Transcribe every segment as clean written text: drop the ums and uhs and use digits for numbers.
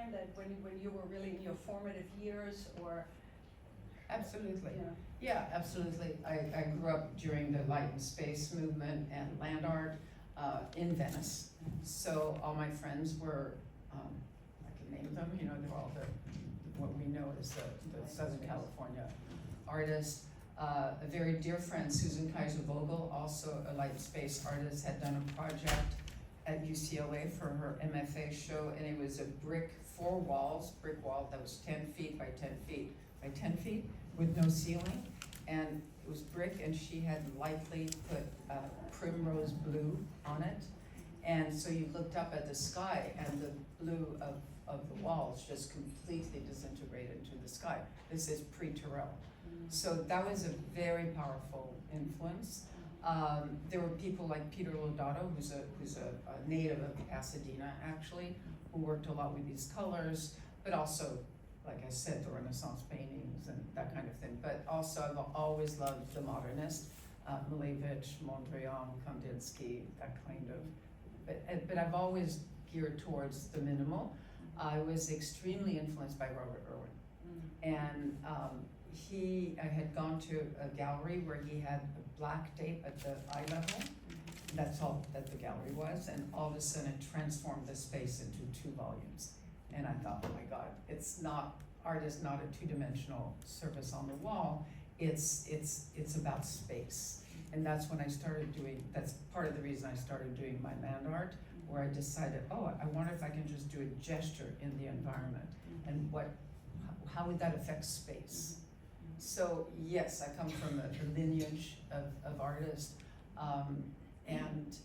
time that when you were really in your formative years, or? Absolutely. Yeah. Yeah, absolutely. I grew up during the light and space movement and land art in Venice. So all my friends were, I can name them, you know, they're all what we know as the Southern California artists. A very dear friend, Susan Kaiser Vogel, also a light and space artist, had done a project at UCLA for her MFA show, and it was a brick wall that was 10 feet by 10 feet by 10 feet with no ceiling, and it was brick, and she had lightly put primrose blue on it, and so you looked up at the sky, and the blue of the walls just completely disintegrated into the sky. This is pre-Turrell. So that was a very powerful influence. There were people like Peter Lodato, who's a native of Pasadena, actually, who worked a lot with these colors, but also, like I said, the Renaissance paintings and that kind of thing. But also, I've always loved the modernist, Malevich, Mondrian, Kandinsky, that kind of. But I've always geared towards the minimal. I was extremely influenced by Robert Irwin, and I had gone to a gallery where he had a black tape at the eye level. That's all that the gallery was, and all of a sudden it transformed the space into 2 volumes. And I thought, oh my God, art is not a 2-dimensional surface on the wall. It's about space, and that's when I started doing. That's part of the reason I started doing my land art, where I decided, oh, I wonder if I can just do a gesture in the environment, and how would that affect space? So yes, I come from a lineage of artists, and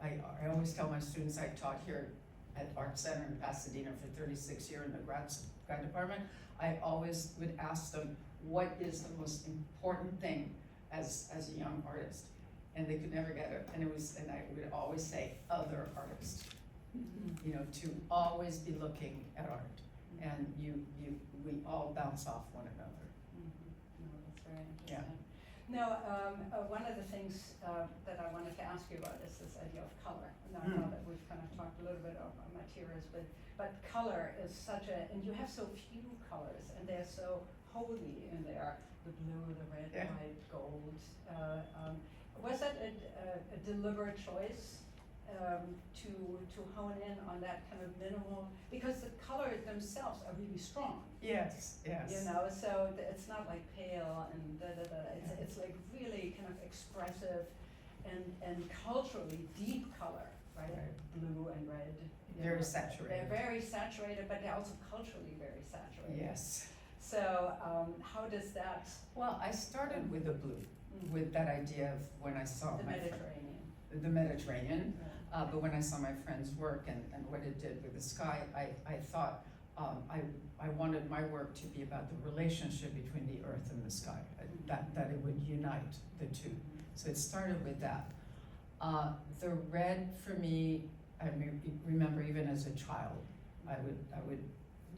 I always tell my students, I taught here at Art Center in Pasadena for 36 years in the grad department. I always would ask them, what is the most important thing as a young artist? And they could never get it. And I would always say, other artists. You know, to always be looking at art, and we all bounce off one another. No, that's very interesting. Yeah. Now, one of the things that I wanted to ask you about is this idea of color. Now that we've kind of talked a little bit of materials, but color is such and you have so few colors, and they're so holy in there, the blue, the red, white, gold. Was that a deliberate choice to hone in on that kind of minimal, because the colors themselves are really strong. Yes, yes. You know, so it's not like pale and It's like really kind of expressive and culturally deep color, right? Blue and red. Very saturated. They're very saturated, but they're also culturally very saturated. Yes. So how does that? Well, I started with the blue, with that idea of when I saw the Mediterranean. But when I saw my friend's work and what it did with the sky, I thought I wanted my work to be about the relationship between the earth and the sky, that it would unite the two. So it started with that. The red for me, I remember even as a child, I would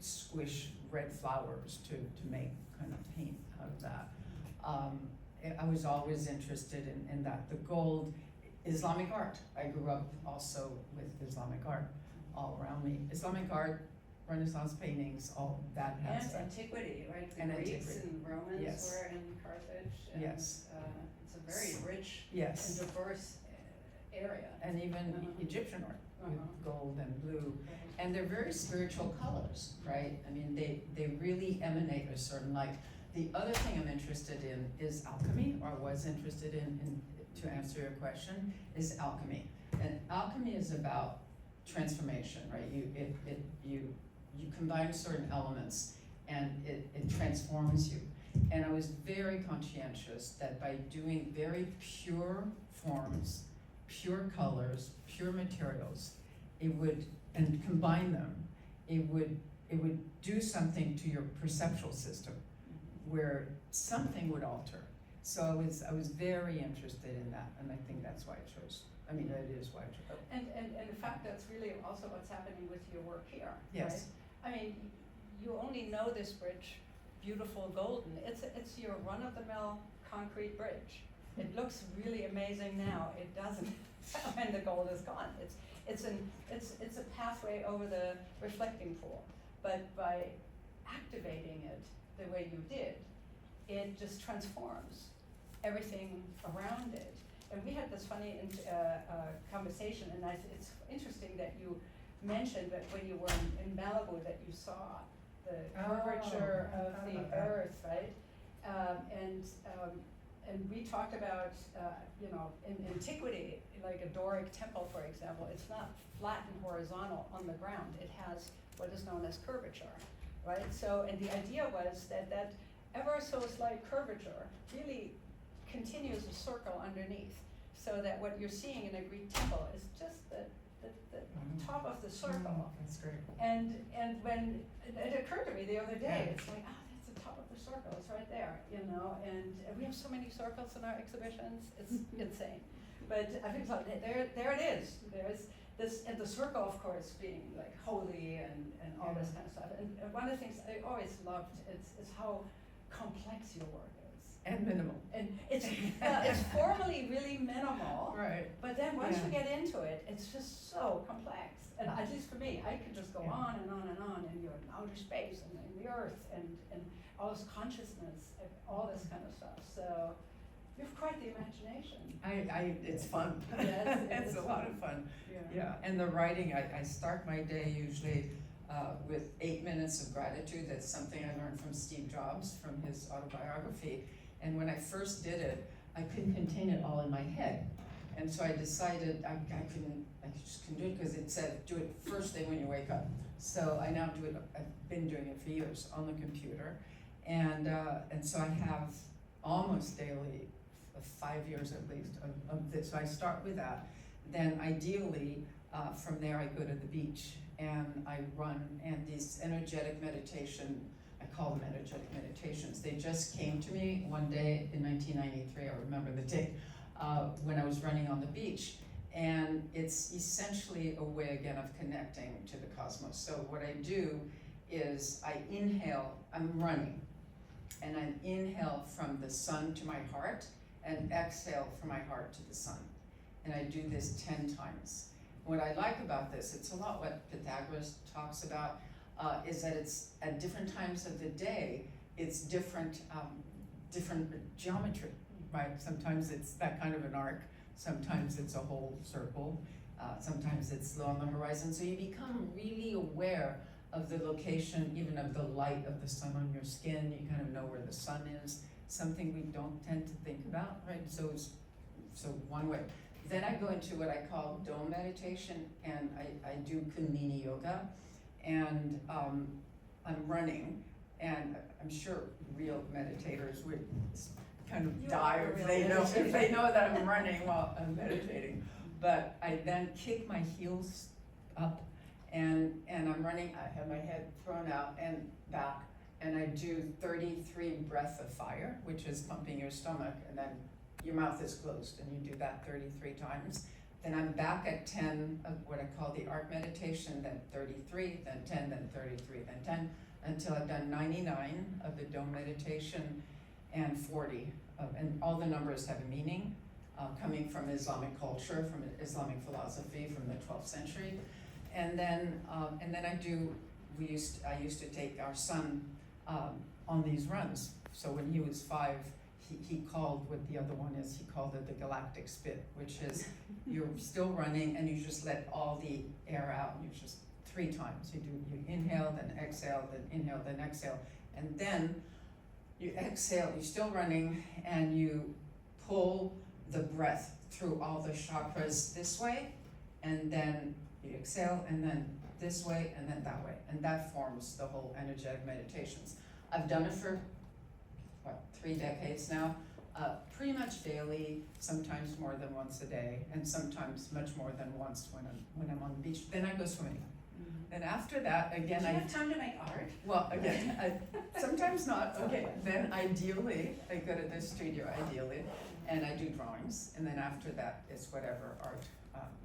squish red flowers to make kind of paint out of that. I was always interested in that. The gold, Islamic art. I grew up also with Islamic art all around me. Islamic art, Renaissance paintings, all that has. And antiquity, right? The and Greeks antiquity. and Romans Yes. were in Carthage. And, Yes. It's a very rich Yes. and diverse area. And even Egyptian art with gold and blue. And they're very spiritual colors, right? I mean, they really emanate a certain light. The other thing I'm interested in is alchemy, or was interested in to answer your question, is alchemy. And alchemy is about transformation, right? You combine certain elements and it transforms you. And I was very conscientious that by doing very pure forms, pure colors, pure materials, and combine them, it would do something to your perceptual system where something would alter. So I was very interested in that, and I think that's why I chose. I mean, that is why I chose. And in fact, that's really also what's happening with your work here. Yes. Right? I mean, you only know this bridge, beautiful golden. It's your run-of-the-mill concrete bridge. It looks really amazing now. It doesn't when the gold is gone. It's a pathway over the reflecting pool. but by activating it the way you did, it just transforms everything around it. And we had this funny conversation, and it's interesting that you mentioned that when you were in Malibu that you saw the curvature of the earth, right? And we talked about, in antiquity, like a Doric temple, for example, it's not flat and horizontal on the ground. It has what is known as curvature, right? So, and the idea was that ever so slight curvature really continues a circle underneath, so that what you're seeing in a Greek temple is just the top of the circle. That's great. And when it occurred to me the other day, it's like, that's the top of the circle, it's right there, and we have so many circles in our exhibitions, it's insane. But I think so, there it is. There's this, and the circle, of course, being like holy and all this kind of stuff. And one of the things I always loved is how complex your work is. And minimal. And it's formally really minimal. Right. But then once you get into it, it's just so complex. And at least for me, I could just go on and on and on, and you're in outer space and in the earth and all this consciousness, and all this kind of stuff. So you have quite the imagination. It's fun. Yes, It's a lot of fun. Yeah. Yeah, and the writing, I start my day usually with 8 minutes of gratitude. That's something I learned from Steve Jobs, from his autobiography. And when I first did it, I couldn't contain it all in my head. And so I decided I just couldn't do it, because it said, do it first thing when you wake up. So I now do it, I've been doing it for years on the computer. And so I have almost daily, 5 years at least, of this. So I start with that. Then ideally, from there I go to the beach and I run, and these energetic meditation, I call them energetic meditations. They just came to me one day in 1993, I remember the date, when I was running on the beach. And it's essentially a way, again, of connecting to the cosmos. So what I do is I inhale, I'm running, and I inhale from the sun to my heart, and exhale from my heart to the sun. And I do this 10 times. What I like about this, it's a lot what Pythagoras talks about, is that it's at different times of the day, it's different geometry, right? Sometimes it's that kind of an arc, sometimes it's a whole circle, sometimes it's low on the horizon. So you become really aware of the location, even of the light of the sun on your skin. You kind of know where the sun is, something we don't tend to think about, right? So one way. Then I go into what I call dome meditation, and I do Kundalini yoga, and I'm running, and I'm sure real meditators would kind of die if they know that I'm running while I'm meditating. But I then kick my heels up, and I'm running. I have my head thrown out and back, and I do 33 breaths of fire, which is pumping your stomach, and then your mouth is closed, and you do that 33 times. Then I'm back at 10 of what I call the arc meditation, then 33, then 10, then 33, then 10, until I've done 99 of the dome meditation and 40. And all the numbers have a meaning, coming from Islamic culture, from Islamic philosophy, from the 12th century. And then I used to take our son on these runs. So when he was 5, he called what the other one is, he called it the galactic spit, which is you're still running and you just let all the air out, and you just 3 times. You inhale, then exhale, then inhale, then exhale. And then you exhale, you're still running, and you pull the breath through all the chakras this way, and then you exhale, and then this way, and then that way. And that forms the whole energetic meditations. I've done it for 3 decades now, pretty much daily, sometimes more than once a day, and sometimes much more than once when I'm on the beach. Then I go swimming. Then after that, again, do you have time to make art? Well, again, sometimes not. Okay, then ideally, I go to the studio, ideally, and I do drawings, and then after that, it's whatever art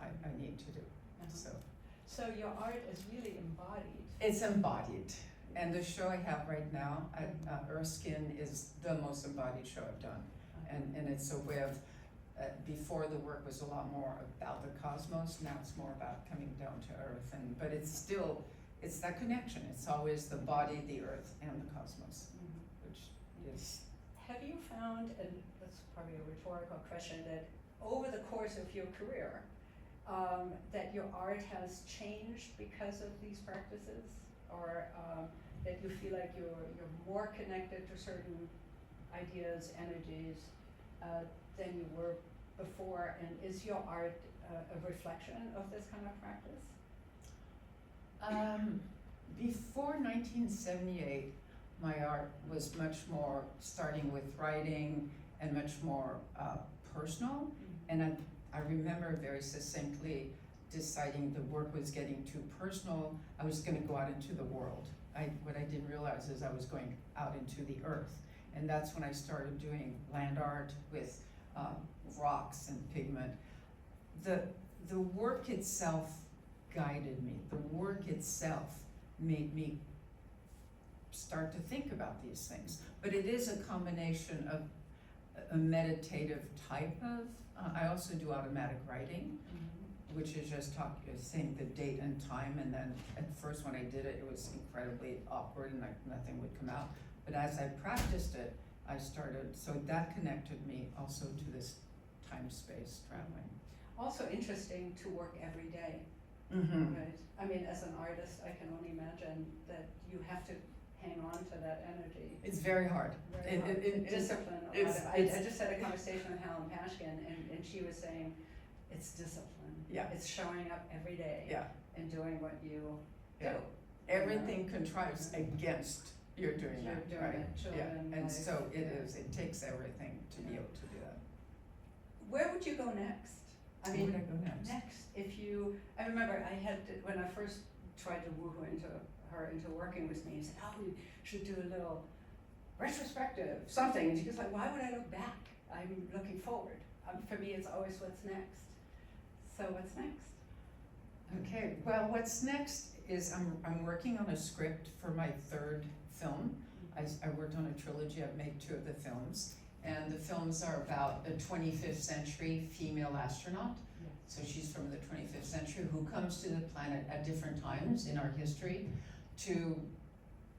I need to do. So your art is really embodied. It's embodied. And the show I have right now at Erskine is the most embodied show I've done. And it's a way of, before the work was a lot more about the cosmos, now it's more about coming down to earth. But it's still it's that connection. It's always the body, the earth, and the cosmos, which is. Have you found, and that's probably a rhetorical question, that over the course of your career, that your art has changed because of these practices, or that you feel like you're more connected to certain ideas, energies, than you were before, and is your art a reflection of this kind of practice? Before 1978, my art was much more starting with writing and much more personal, and I remember very succinctly deciding the work was getting too personal. I was going to go out into the world. What I didn't realize is I was going out into the earth, and that's when I started doing land art with rocks and pigment. The work itself guided me. The work itself made me start to think about these things. But it is a combination of a meditative type of, I also do automatic writing, which is just saying the date and time, and then at first when I did it, it was incredibly awkward and nothing would come out. But as I practiced it, I started, so that connected me also to this time-space traveling. Also interesting to work every day, right? I mean, as an artist, I can only imagine that you have to hang on to that energy. It's very hard. Discipline. I just had a conversation with Helen Pashkin, and she was saying, it's discipline. Yeah. It's showing up every day. Yeah. And doing what you do. Everything contrives against you're doing You're that, doing right? it, children, And life, so it is. It takes everything to be able to do that. Where would you go next? I Where mean, would I go next? if you, I remember I had, when I first tried to woo her into working with me, I said, oh, we should do a little retrospective, something. And she was like, why would I look back? I'm looking forward. For me, it's always what's next. So what's next? Okay, well, what's next is I'm working on a script for my third film. I worked on a trilogy. I've made 2 of the films. And the films are about a 25th century female astronaut. So she's from the 25th century who comes to the planet at different times in our history to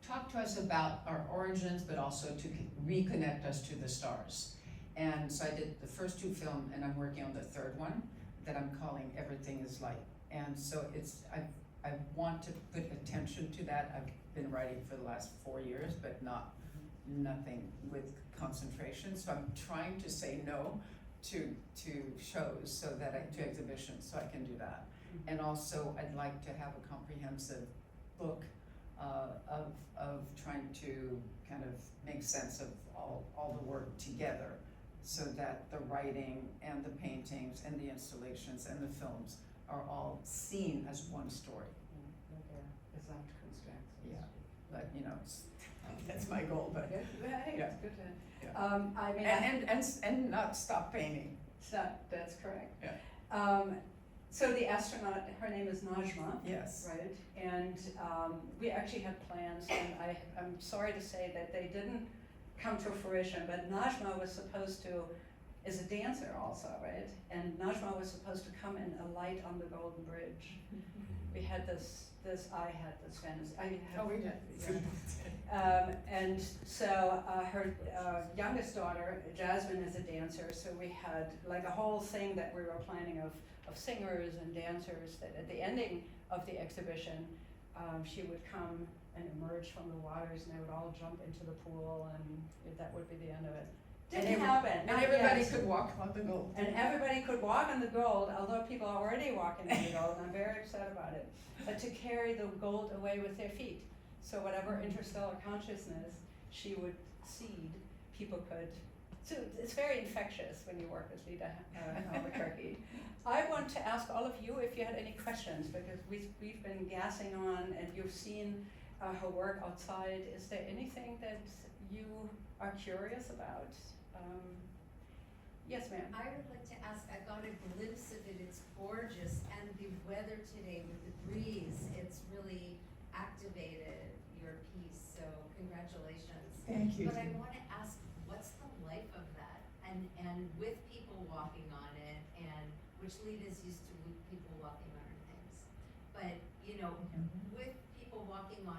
talk to us about our origins, but also to reconnect us to the stars. And so I did the first 2 films, and I'm working on the third one that I'm calling Everything is Light. And so I want to put attention to that. I've been writing for the last 4 years, but nothing with concentration. So I'm trying to say no to shows, so that to exhibitions, so I can do that. And also I'd like to have a comprehensive book of trying to kind of make sense of all the work together, so that the writing and the paintings and the installations and the films are all seen as one story. Yeah, but that's my goal. But It's good to. Yeah. I mean, and not stop painting. That's correct. Yeah. So the astronaut, her name is Najma. Yes. Right, and we actually had plans, and I'm sorry to say that they didn't come to fruition, but Najma was supposed to, is a dancer also, right? And Najma was supposed to come in a light on the Golden Bridge. We had this, I had this fantasy. We did. Yeah. And so her youngest daughter, Jasmine, is a dancer, so we had like a whole thing that we were planning of singers and dancers, that at the ending of the exhibition, she would come and emerge from the waters, and they would all jump into the pool, and that would be the end of it. Didn't happen. And everybody could walk on the gold. And everybody could walk on the gold, although people are already walking on the gold, and I'm very upset about it. But to carry the gold away with their feet. So whatever interstellar consciousness she would seed, people could. So it's very infectious when you work with Lita Albuquerque. I want to ask all of you if you had any questions, because we've been gassing on, and you've seen her work outside. Is there anything that you are curious about? Yes, ma'am. I would like to ask, I got a glimpse of it, it's gorgeous, and the weather today with the breeze, it's really activated your piece, so congratulations. Thank you. But I want to ask, what's the life of that? And with people walking on it, and which Lita's used to with people walking on her things. But, with people walking on